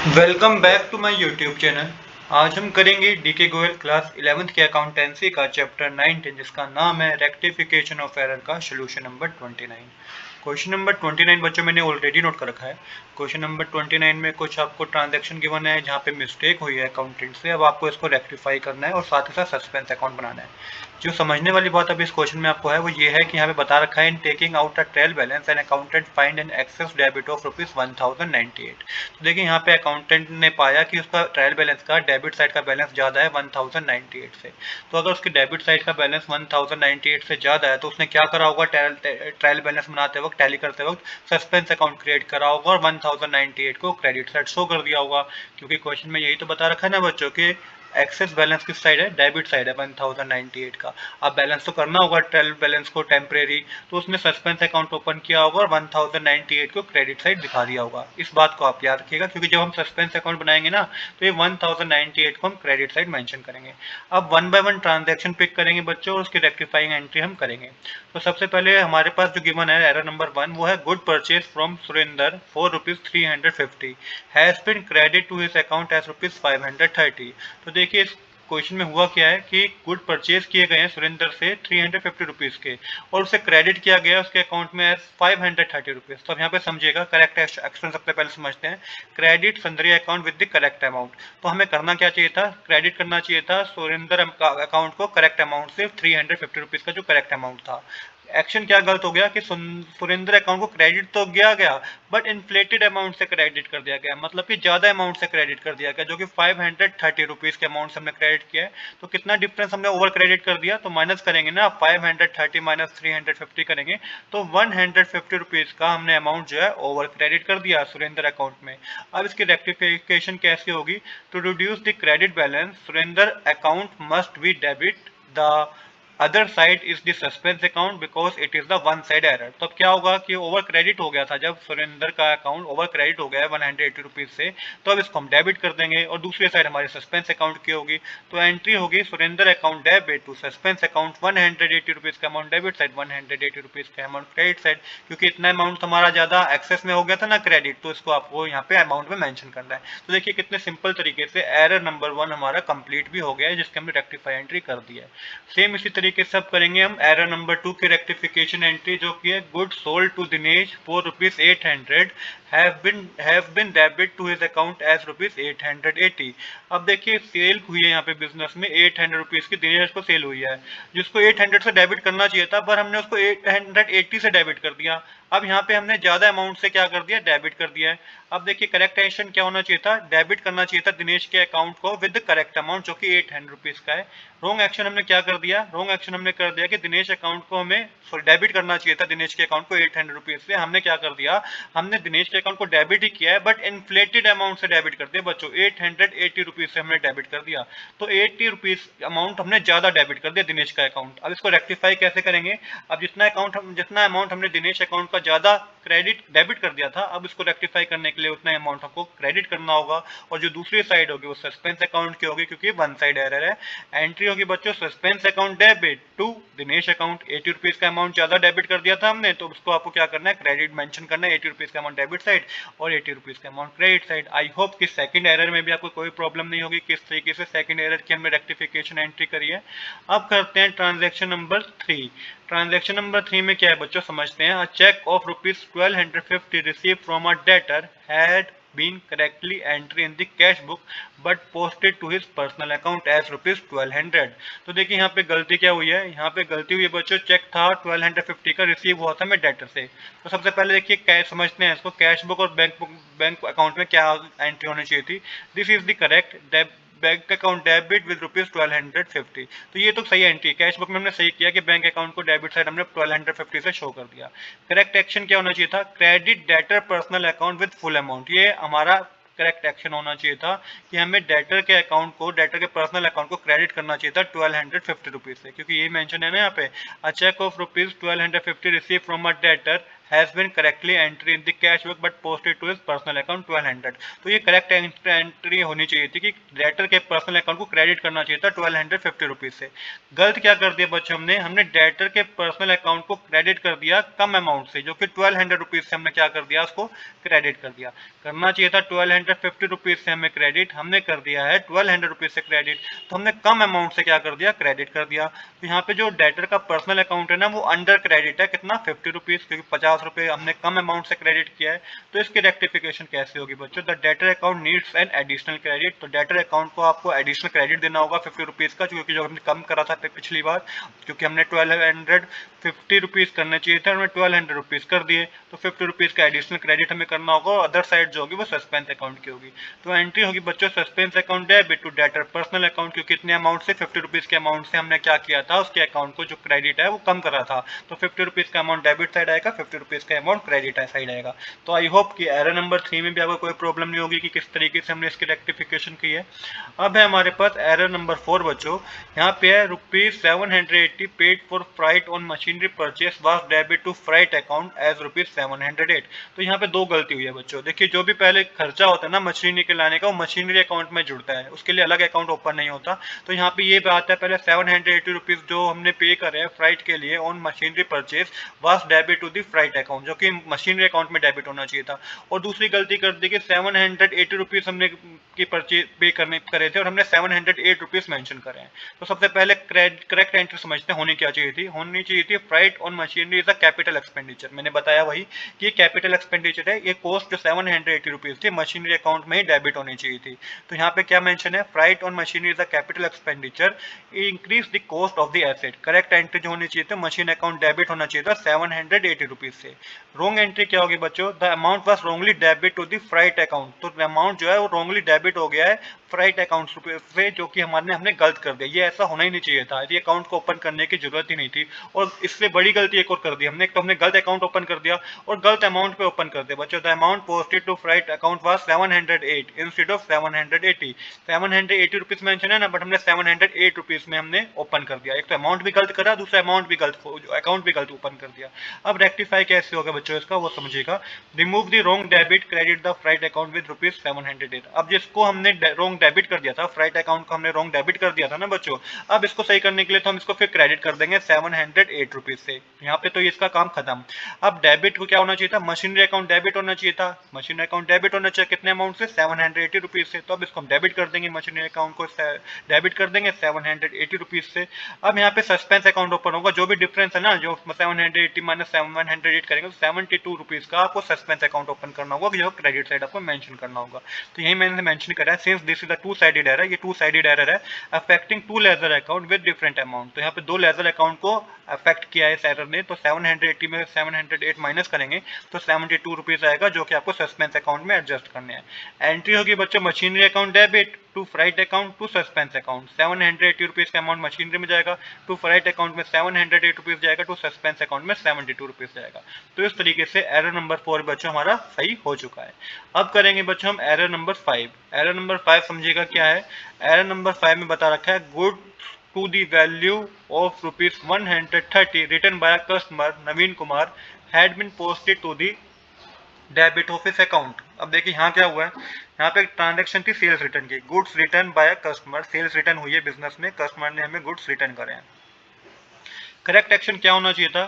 Welcome back to my YouTube channel. आज हम करेंगे डीके गोयल क्लास 11th के अकाउंटेंसी का चैप्टर 19 जिसका नाम है रेक्टिफिकेशन ऑफ एरर का सोल्यूशन नंबर 29। क्वेश्चन नंबर 29 बच्चों मैंने ऑलरेडी नोट कर रखा है। क्वेश्चन नंबर 29 में कुछ आपको ट्रांजैक्शन गिवन है जहाँ पे मिस्टेक हुई है अकाउंटेंट से। अब आपको इसको रेक्टिफाई करना है और साथ ही साथ सस्पेंस अकाउंट बनाना है। जो समझने वाली बात अभी इस क्वेश्चन में आपको है वो ये है कि यहाँ पे बता रखा है in taking out a trial balance and accountant find an excess debit of ₹1098। तो देखिए यहाँ पे अकाउंटेंट ने पाया कि उसका ट्रायल बैलेंस का डेबिट साइड का बैलेंस ज़्यादा है 1098 से। तो अगर उसकी डेबिट साइड का बैलेंस 1098 से ज़्यादा है तो उसने क्या करा होगा, ट्रायल बैलेंस बनाते वक्त, टैली करते वक्त सस्पेंस अकाउंट क्रिएट करा होगा और 1098 को क्रेडिट साइड शो कर दिया होगा। क्योंकि क्वेश्चन में यही तो बता रखा है ना बच्चों के एक्सेस बैलेंस किस साइड है, डेबिट साइड है 1098 का। अब बैलेंस तो करना होगा ट्रायल बैलेंस को टेम्परेरी, तो उसने सस्पेंस अकाउंट ओपन किया होगा और 1098 को क्रेडिट साइड दिखा दिया होगा। इस बात को आप याद रखिएगा क्योंकि जब हम सस्पेंस अकाउंट बनाएंगे ना तो ये 1098 को हम क्रेडिट साइड मेंशन करेंगे। अब one by one transaction pick करेंगे बच्चों और उसकी रेक्टिफाइंग एंट्री हम करेंगे। तो सबसे पहले हमारे पास जो गिवन है एरर नंबर 1 वो है good purchase from Surender for ₹350 has been credit to his account as ₹530। तो देखिए इस क्वेश्चन में हुआ क्या है कि गुड परचेज किए गए हैं सुरेंद्र से ₹350 के और उसे क्रेडिट किया गया उसके अकाउंट में एज ₹530। तो अब यहाँ पे समझिएगा, करेक्ट एक्शन सबसे पहले समझते हैं। Credit sundry account with the correct amount. तो हमें करना क्या चाहिए था, क्रेडिट करना चाहिए था सुरेंद्र अकाउंट को करेक्ट अमाउंट से ₹350 का जो करेक्ट अमाउंट था। एक्शन क्या गलत हो गया कि सुरेंद्र अकाउंट को क्रेडिट तो किया गया बट इन्फ्लेटेड अमाउंट से क्रेडिट कर दिया गया, मतलब कि ज्यादा अमाउंट से क्रेडिट कर दिया गया जो कि ₹530 के अमाउंट से हमने क्रेडिट किया है। तो कितना डिफरेंस हमने ओवर क्रेडिट कर दिया, तो माइनस करेंगे ना, 530 माइनस 350 करेंगे तो ₹150 का हमने अमाउंट जो है ओवर क्रेडिट कर दिया सुरेंद्र अकाउंट में। अब इसकी रेक्टिफिकेशन कैसे होगी, to reduce the credit balance Surendra account must be debit the other side is the suspense account because it is the one side error. तो अब क्या होगा कि ओवर क्रेडिट हो गया था, जब सुरेंद्र का अकाउंट ओवर क्रेडिट हो गया है ₹180 से, तो अब इसको हम डेबिट कर देंगे और दूसरी साइड हमारी सस्पेंस अकाउंट की होगी। तो एंट्री होगी Surendra account debit to suspense account ₹180 का अमाउंट डेबिट साइड, ₹180 का अमाउंट क्रेडिट साइड। क्योंकि इतना अमाउंट हमारा ज्यादा एक्सेस में हो गया था ना क्रेडिट, तो इसको आपको यहाँ पे अमाउंट में मेंशन करना है। तो देखिए कितने सिंपल तरीके से एरर नंबर 1 हमारा कंप्लीट भी हो गया है जिसके हमने रेक्टिफाई एंट्री कर दी है। सेम इसी तरीके से अब करेंगे हम एरर नंबर 2 की रेक्टिफिकेशन एंट्री जो कि है good sold to Dinesh for ₹800 have been debit to his account as ₹880। अब देखिए सेल हुई है यहाँ पे बिजनेस में ₹800 की, दिनेश को सेल हुई है जिसको 800 से डेबिट करना चाहिए था पर हमने उसको 880 से डेबिट कर दिया। अब यहाँ पे हमने ज्यादा अमाउंट से क्या कर दिया, डेबिट कर दिया है। अब देखिए करेक्ट एक्शन क्या होना चाहिए था, डेबिट करना चाहिए था दिनेश के अकाउंट को विद करेक्ट अमाउंट जो कि ₹800 का है। रॉन्ग एक्शन हमने क्या कर दिया, रॉन्ग एक्शन हमने कर दिया कि दिनेश अकाउंट को हमें डेबिट करना चाहिए था, दिनेश के अकाउंट को ₹800 से। हमने क्या कर दिया, हमने दिनेश के अकाउंट को डेबिट ही किया है बट इन्फ्लेटेड अमाउंट से डेबिट कर दिया बच्चों, ₹880 से हमने डेबिट कर दिया। तो ₹80 अमाउंट हमने ज्यादा डेबिट कर दिया दिनेश का अकाउंट। अब इसको रेक्टिफाई कैसे करेंगे, अब जितना अमाउंट हमने दिनेश अकाउंट का ज्यादा क्रेडिट डेबिट कर दिया था, अब इसको रेक्टिफाई करने के लिए उतना अमाउंट हमको क्रेडिट करना होगा और जो दूसरी साइड होगी वो सस्पेंस अकाउंट की होगी क्योंकि वन साइड एरर है। एंट्री होगी बच्चों suspense account debit to Dinesh account, ₹80 का अमाउंट ज्यादा डेबिट कर दिया था हमने तो उसको आपको क्या करना है, क्रेडिट मेंशन करना है, ₹80 का अमाउंट डेबिट साइड और ₹80 का amount credit side. I hope कि सेकंड एरर में भी आपको कोई प्रॉब्लम नहीं होगी किस तरीके से सेकंड एरर की हमने रेक्टिफिकेशन एंट्री करी है। अब करते हैं ट्रांजेक्शन नंबर 3। ट्रांजेक्शन नंबर 3 में क्या है बच्चों समझते हैं। Cheque of ₹1250 receive from a debtor had been correctly entry in the cash book but posted to his personal account as ₹1200। तो देखिए यहाँ पे गलती क्या हुई है, यहाँ पे गलती हुई है बच्चों, चेक था 1250 का रिसीव हुआ था मैं डेटर से। तो सबसे पहले देखिए कैश समझते हैं इसको, कैश बुक और बैंक अकाउंट में क्या एंट्री होनी चाहिए थी। This is the correct bank account debit with ₹1250। तो ये तो सही एंट्री, कैश बुक में हमने सही किया कि बैंक अकाउंट को डेबिट साइड हमने 1250 से शो कर दिया। करेक्ट एक्शन क्या होना चाहिए था, credit debtor personal account with full amount, ये हमारा करेक्ट एक्शन होना चाहिए था कि हमें डेटर के अकाउंट को, डेटर के पर्सनल अकाउंट को क्रेडिट करना चाहिए था ₹1250 से, क्योंकि ये मेंशन है ना यहाँ पे, a cheque of ₹1250 receive from a debtor has been correctly entry in the cash book but posted to his personal account 1200। तो ये करेक्ट एंट्री होनी चाहिए थी कि डेटर के पर्सनल अकाउंट को क्रेडिट करना चाहिए था ₹1250 से। गलत क्या कर दिया बच्चों, हमने डेटर के पर्सनल अकाउंट को क्रेडिट कर दिया कम अमाउंट से, जो कि ₹1200 से हमने क्या कर दिया, उसको क्रेडिट कर दिया। करना चाहिए था 1250 रुपीज से हमें क्रेडिट, हमने कर दिया है 1200 रुपीज से क्रेडिट। तो हमने कम अमाउंट से क्या कर दिया, क्रेडिट कर दिया। तो यहाँ पे जो डेटर का पर्सनल अकाउंट है ना वो अंडर क्रेडिट है, कितना 50 रुपीज, क्योंकि 50 रुपए हमने कम अमाउंट से क्रेडिट किया है। तो इसकी रेक्टिफिकेशन कैसे होगी बच्चों, the debtor account needs an additional credit. तो डेटर अकाउंट को आपको एडिशनल क्रेडिट देना होगा 50 रुपीज का, क्योंकि जो हमने कम करा था पिछली बार, क्योंकि हमने 1250 रुपीज करने चाहिए थे, हमने 1200 रुपीज कर दिए। तो 50 रुपीज का एडिशनल क्रेडिट हमें करना होगा, और अदर साइड जो होगी वो सस्पेंस अकाउंट की होगी। तो एंट्री होगी बच्चों suspense account debit to debtor personal account, क्योंकि इतने अमाउंट से 50 रुपीज के अमाउंट से हमने क्या किया था, उसके अकाउंट को जो क्रेडिट है वो कम करा था। तो 50 रुपीज का अमाउंट डेबिट साइड आएगा, 50 रुपीज का अमाउंट क्रेडिट साइड आएगा। तो आई होप कि एरर नंबर 3 में भी आपको कोई प्रॉब्लम नहीं होगी कि किस तरीके से हमने इसकी रेक्टिफिकेशन की है। अब है हमारे पास एरर नंबर 4 बच्चों, यहाँ पे है ₹780 paid for freight on machinery purchase was debit to freight account as ₹708। तो यहाँ पे दो गलती हुई है बच्चों। देखिए जो भी पहले खर्चा होता है ना मशीनरी के लाने का, वो मशीनरी अकाउंट में जुड़ता है, उसके लिए अलग अकाउंट ओपन नहीं होता। तो यहाँ पे ये बात है, पहले 780 रुपीज जो हमने पे करे हैं फ्राइट के लिए on machinery purchase was debit to the freight account, जो कि मशीनरी अकाउंट में डेबिट होना चाहिए था। और दूसरी गलती कर दी कि 780 रुपीज हमने की परचेज पे करने करे थे और हमने 708 रुपीज मेंशन करे हैं। तो सबसे पहले करेक्ट एंट्री समझते हैं, होनी क्या चाहिए थी, होनी चाहिए थी freight on machinery is a capital expenditure. मैंने बताया वही कि ये कैपिटल एक्सपेंडिचर है, ये कॉस्ट जो 780 रुपीज थी मशीनरी अकाउंट में ही डेबिट होनी चाहिए थी। तो यहाँ पे क्या मेंशन है, freight on machinery is a capital expenditure increase the cost of the asset. Correct entry जो होनी चाहिए थी, मशीन अकाउंट डेबिट होना चाहिए था 780 रुपीज से। रॉन्ग एंट्री क्या होगी बच्चों, the amount was wrongly debit to the freight account. तो अमाउंट जो है वो रॉन्गली डेबिट हो गया है फ्राइट अकाउंट से, जो कि हमने गलत कर दिया। ये ऐसा होना ही नहीं चाहिए था, ये अकाउंट को ओपन करने की जरूरत ही नहीं थी। और इससे बड़ी गलती एक और कर दी हमने, एक तो हमने गलत अकाउंट ओपन कर दिया और गलत अमाउंट पे ओपन कर दिया बच्चों। The amount posted to freight account was 708 instead of 780। 780 rupees mention है ना, बट हमने 708 रुपीज में हमने ओपन कर दिया। एक तो अमाउंट भी गलत करा, दूसरा अमाउंट भी गलत, अकाउंट भी गलत ओपन कर दिया। अब रेक्टिफाई कैसे होगा बच्चों इसका, वो समझिएगा। Remove the wrong debit credit the freight account with ₹708। अब जिसको हमने रॉन्ग डेबिट कर दिया था, फ्राइट अकाउंट को हमने रॉन्ग डेबिट कर दिया था ना बच्चों, अब इसको सही करने के लिए तो हम इसको फिर क्रेडिट कर देंगे 708 रुपीज से। यहाँ पे तो इसका काम खत्म। अब डेबिट को क्या होना चाहिए था, मशीनरी अकाउंट डेबिट होना चाहिए था। मशीनरी अकाउंट डेबिट होना चाहिए कितने अमाउंट से, 780 रुपीज से। तो अब इसको हम डेबिट कर देंगे, मशीनरी अकाउंट को डेबिट कर देंगे 780 रुपीज से। अब यहाँ पे सस्पेंस अकाउंट ओपन होगा, जो भी डिफरेंस है ना, जो 780 माइनस 708 करेंगे तो 72 रुपीज का आपको सस्पेंस अकाउंट ओपन करना होगा, जो क्रेडिट साइड आपको मेंशन करना होगा। तो यही मैंने मेंशन करा है, since this is a two sided error, ये टू साइडेड एरर है affecting two ledger account with different amount. तो यहाँ पे दो लेजर अकाउंट को अफेक्ट किया है इस एरर ने। तो 780 में 708 माइनस करेंगे तो 72 रुपीज आएगा, जो कि आपको सस्पेंस अकाउंट में एडजस्ट करने हैं। एंट्री होगी बच्चों machinery account debit to freight account to suspense account. 780 rupees का अमाउंट मशीनरी में जाएगा, टू फ्राइट अकाउंट में 708 रुपीज जाएगा, टू सस्पेंस अकाउंट में 72 रुपीज जाएगा। तो इस तरीके से एरर नंबर 4 बच्चों हमारा सही हो चुका है। अब करेंगे बच्चों हम एरर नंबर 5। एरर नंबर 5 समझिएगा क्या है। एरर नंबर 5 में बता रखा है, good to the value of ₹130 return by customer Naveen Kumar had been posted to the debit office account. अब देखिए यहाँ क्या हुआ है, यहाँ पे ट्रांजैक्शन थी सेल्स रिटर्न की, goods return by customer, sales return हुई है बिजनेस में, कस्टमर ने हमें गुड्स रिटर्न करे हैं। करेक्ट एक्शन क्या होना चाहिए था,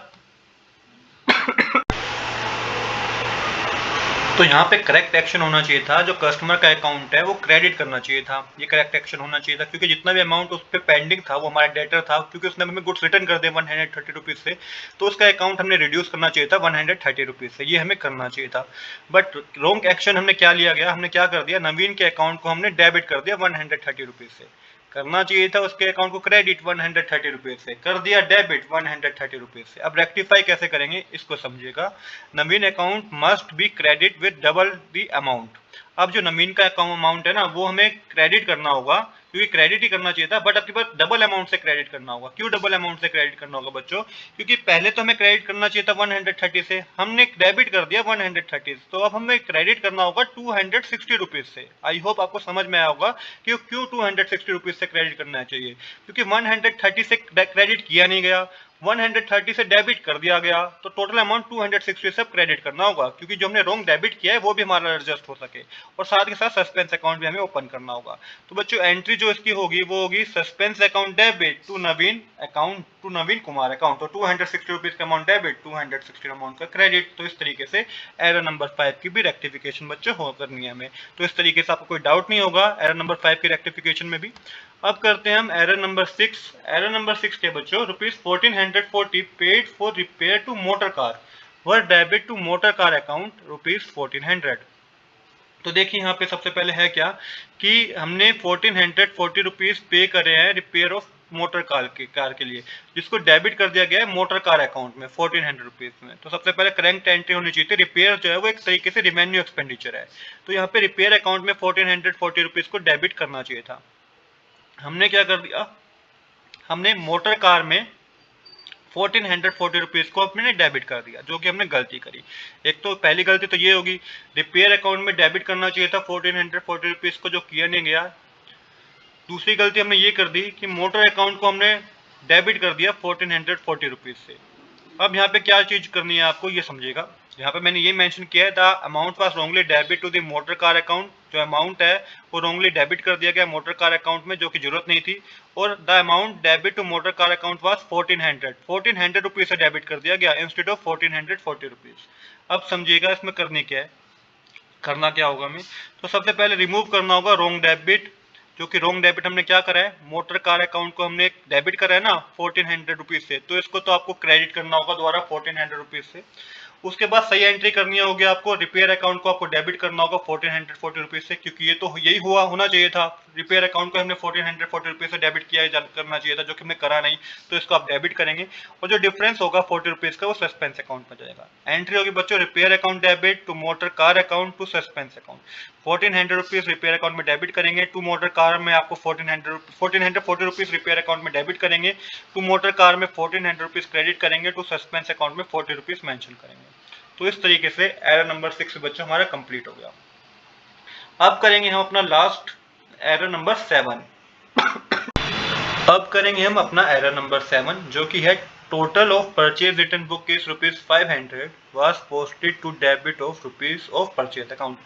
तो यहाँ पे करेक्ट एक्शन होना चाहिए था, जो कस्टमर का अकाउंट है वो क्रेडिट करना चाहिए था। ये करेक्ट एक्शन होना चाहिए था, क्योंकि जितना भी अमाउंट उस पर पेंडिंग था वो हमारा डेटर था, क्योंकि उसने हमें गुड्स रिटर्न कर दिया 130 रुपीज से, तो उसका अकाउंट हमने रिड्यूस करना चाहिए था 130 रुपीज से, ये हमें करना चाहिए था। बट रॉन्ग एक्शन हमने क्या लिया गया, हमने क्या कर दिया, नवीन के अकाउंट को हमने डेबिट कर दिया 130 रुपीज से। करना चाहिए था उसके अकाउंट को क्रेडिट 130 रुपीज से, कर दिया डेबिट 130 रुपीज से। अब रेक्टिफाई कैसे करेंगे इसको समझिएगा। Naveen account must be credit with double the amount. अब जो नवीन का अमाउंट है ना वो हमें क्रेडिट करना होगा, क्योंकि क्रेडिट ही करना चाहिए था, बट आपके पास डबल अमाउंट से क्रेडिट करना होगा। क्यों डबल अमाउंट से क्रेडिट करना होगा बच्चों, क्योंकि पहले तो हमें क्रेडिट करना चाहिए था 130 से, हमने डेबिट कर दिया 130, तो अब हमें क्रेडिट करना होगा 260 रुपीज से। आई होप आपको समझ में आया होगा कि क्यों 260 रुपीज से क्रेडिट करना चाहिए, क्योंकि 130 से क्रेडिट किया नहीं गया, 130 से डेबिट कर दिया गया तो टोटल अमाउंट 260 से क्रेडिट करना होगा, क्योंकि जो हमने रॉन्ग डेबिट किया है वो भी हमारा एडजस्ट हो सके, और साथ के साथ सस्पेंस अकाउंट भी हमें ओपन करना होगा। तो बच्चों एंट्री जो इसकी होगी वो होगी suspense account debit to Naveen Kumar account, तो 260 रुपीज का अमाउंट डेबिट, 260 अमाउंट का क्रेडिट। तो इस तरीके से एरर नंबर 5 की भी रेक्टिफिकेशन बच्चों हो करनी है हमें। तो इस तरीके से आपको कोई डाउट नहीं होगा एरर नंबर 5 की रेक्टिफिकेशन में भी। अब करते हैं हम एरर नंबर 6। एरर नंबर 6 के बच्चों ₹1440 paid for repair to motor car were debit to motor car account ₹1400। तो देखिए यहाँ पे सबसे पहले है क्या कि हमने 1440 रुपीज पे करे हैं रिपेयर ऑफ मोटर कार के लिए, जिसको डेबिट कर दिया गया है मोटर कार अकाउंट में 1400 रुपीज में। तो सबसे पहले करेंट एंट्री होनी चाहिए थी, रिपेयर जो है वो एक तरीके से रिवेन्यू एक्सपेंडिचर है, तो यहाँ पे रिपेयर अकाउंट में 1440 रुपीज को डेबिट करना चाहिए था। हमने क्या कर दिया, हमने मोटर कार में 1440 रुपीज को अपने डेबिट कर दिया, जो कि हमने गलती करी। एक तो पहली गलती तो ये होगी, रिपेयर अकाउंट में डेबिट करना चाहिए था 1440 रुपीज को, जो किया नहीं गया। दूसरी गलती हमने ये कर दी कि मोटर अकाउंट को हमने डेबिट कर दिया 1440 रुपीज से। अब यहाँ पे क्या चीज करनी है आपको ये समझिएगा, यहाँ पे मैंने ये मेंशन किया है the amount was wrongly debit to the motor car account, जो अमाउंट है वो रॉन्गली डेबिट कर दिया गया मोटर कार अकाउंट में, जो कि जरूरत नहीं थी। और the amount debit to motor car account was 1400 rupees से डेबिट कर दिया गया इंस्टेड ऑफ 1440 रुपीज। अब समझिएगा इसमें करनी क्या है, करना क्या होगा हमें, तो सबसे पहले रिमूव करना होगा रॉन्ग डेबिट, जो कि रॉन्ग डेबिट हमने क्या करा है, मोटर कार अकाउंट को हमने डेबिट करा है ना 1400 रुपीज से, तो इसको तो आपको क्रेडिट करना होगा दोबारा 1400 रुपीज से। उसके बाद सही एंट्री करनी होगी आपको, रिपेयर अकाउंट को आपको डेबिट करना होगा 1440 रुपीज से, क्योंकि ये तो यही होना चाहिए था, रिपेयर अकाउंट को हमने 1440 रुपीज से डेबिट करना चाहिए था, जो कि हमने करा नहीं, तो इसको आप डेबिट करेंगे और जो डिफरेंस होगा 40 रुपीज का वो सस्पेंस अकाउंट में जाएगा। एंट्री होगी बच्चों repair account debit to motor car account to suspense account, 1400 rupees repair account में डेबिट करेंगे, टू मोटर कार में आपको 1440 रुपीज रिपेयर अकाउंट में डेबिट करेंगे, टू मोटर कार में 1400 रुपीज क्रेडिट करेंगे, टू सस्पेंस अकाउंट में 40 रुपीज मेंशन करेंगे। तो इस तरीके से एरर नंबर 6 बच्चों हमारा कंप्लीट हो गया। अब करेंगे हम अपना लास्ट एरर नंबर 7। अब करेंगे हम अपना एरर नंबर 7, जो कि है total of purchase return book is ₹500 was posted to debit of rupees of purchase account.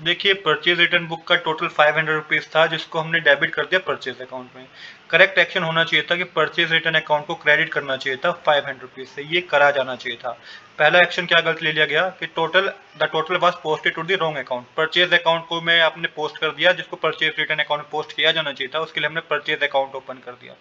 देखिए परचेज रिटर्न बुक का टोटल 500 रुपीज था, जिसको हमने डेबिट कर दिया परचेज अकाउंट में। करेक्ट एक्शन होना चाहिए था कि परचेज रिटर्न अकाउंट को क्रेडिट करना चाहिए था 500 रुपीज से, ये करा जाना चाहिए था। पहला एक्शन क्या गलत ले लिया गया कि the total was posted to the wrong account, purchase account को मैं आपने पोस्ट कर दिया, जिसको परचेज रिटर्न अकाउंट में पोस्ट किया जाना चाहिए था, उसके लिए हमने परचेज अकाउंट ओपन कर दिया।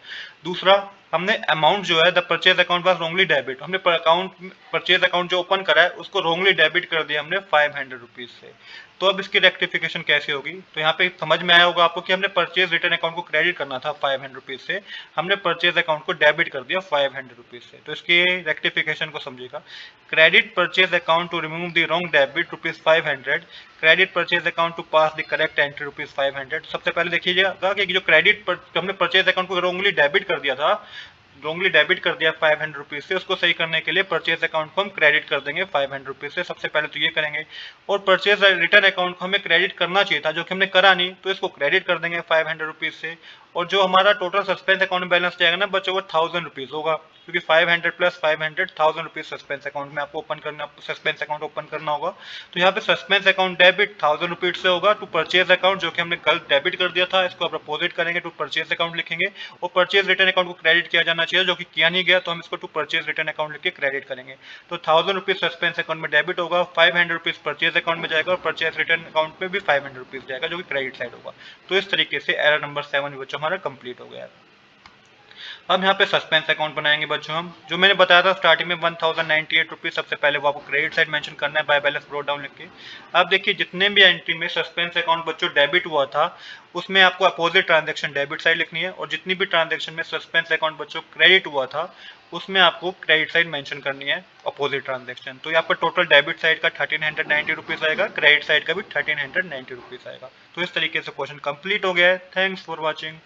दूसरा, हमने अमाउंट जो है the purchase account was wrongly debit, हमने परचेज अकाउंट जो ओपन करा है उसको रॉन्गली डेबिट कर दिया हमने 500 रुपीज से। तो अब इसकी रेक्टिफिकेशन कैसे होगी, तो यहाँ पे समझ में आया होगा आपको कि हमने परचेज रिटर्न अकाउंट को क्रेडिट करना था 500 रुपीज से, हमने परचेज अकाउंट को डेबिट कर दिया 500 रुपीज से। तो इसके रेक्टिफिकेशन को समझिएगा, credit purchase account to remove the wrong debit ₹500, credit purchase account to pass the correct entry ₹500। सबसे पहले देखिएगा कि जो क्रेडिट हमने परचेज अकाउंट को रॉन्गली डेबिट कर दिया था, रॉन्गली डेबिट कर दिया 500 रुपीज से, उसको सही करने के लिए परचेज अकाउंट को हम क्रेडिट कर देंगे 500 रुपीज से। सबसे पहले तो ये करेंगे, और परचेज रिटर्न अकाउंट को हमें क्रेडिट करना चाहिए था, जो कि हमने करा नहीं, तो इसको क्रेडिट कर देंगे 500 रुपीज से। और जो हमारा टोटल सस्पेंस अकाउंट बैलेंस जाएगा ना बच्चों, वो 1000 रुपीज होगा, क्योंकि 500 प्लस 500 1000 रुपीज सस्पेंस अकाउंट में आपको ओपन करना, सस्पेंस अकाउंट ओपन करना होगा। तो यहाँ पे सस्पेंस अकाउंट डेबिट 1000 रुपीज से होगा टू परचेज अकाउंट, जो कि हमने कल डेबिट कर दिया था, इसको आप अपोजिट करेंगे टू परचेज अकाउंट लिखेंगे, और परचेज रिटर्न अकाउंट को क्रेडिट किया जाना चाहिए, जो कि किया नहीं गया, तो हम इसको टू परचेज रिटर्न अकाउंट लिख के क्रेडिट करेंगे। तो 1000 रुपीज सस्पेंस अकाउंट में डेबिट होगा, 500 रुपीज परचेज अकाउंट में जाएगा, और परचेज रिटर्न अकाउंट में भी 500 रुपीज जाएगा, जो कि क्रेडिट साइड होगा। तो इस तरीके से एरर नंबर 7 बच्चों हमारा कंप्लीट हो गया। अब यहाँ पे सस्पेंस अकाउंट बनाएंगे बच्चों हम, जो मैंने बताया था स्टार्टिंग में 1098 रुपीज, सबसे पहले वो आपको क्रेडिट साइड मेंशन करना है बाय बैलेंस ब्रोट डाउन लिख के। अब देखिए जितने भी एंट्री में सस्पेंस अकाउंट बच्चों डेबिट हुआ था, उसमें आपको अपोजिट ट्रांजेक्शन डेबिट साइड लिखनी है, और जितनी भी ट्रांजेक्शन में सस्पेंस अकाउंट बच्चों क्रेडिट हुआ था, उसमें आपको क्रेडिट साइड मेंशन करनी है अपोजिट ट्रांजेक्शन। तो यहाँ पर टोटल डेबिट साइड का 1390 रुपीज आएगा, क्रेडिट साइड का भी 1390 रुपीज आएगा। तो इस तरीके से क्वेश्चन कंप्लीट हो गया है। Thanks for watching.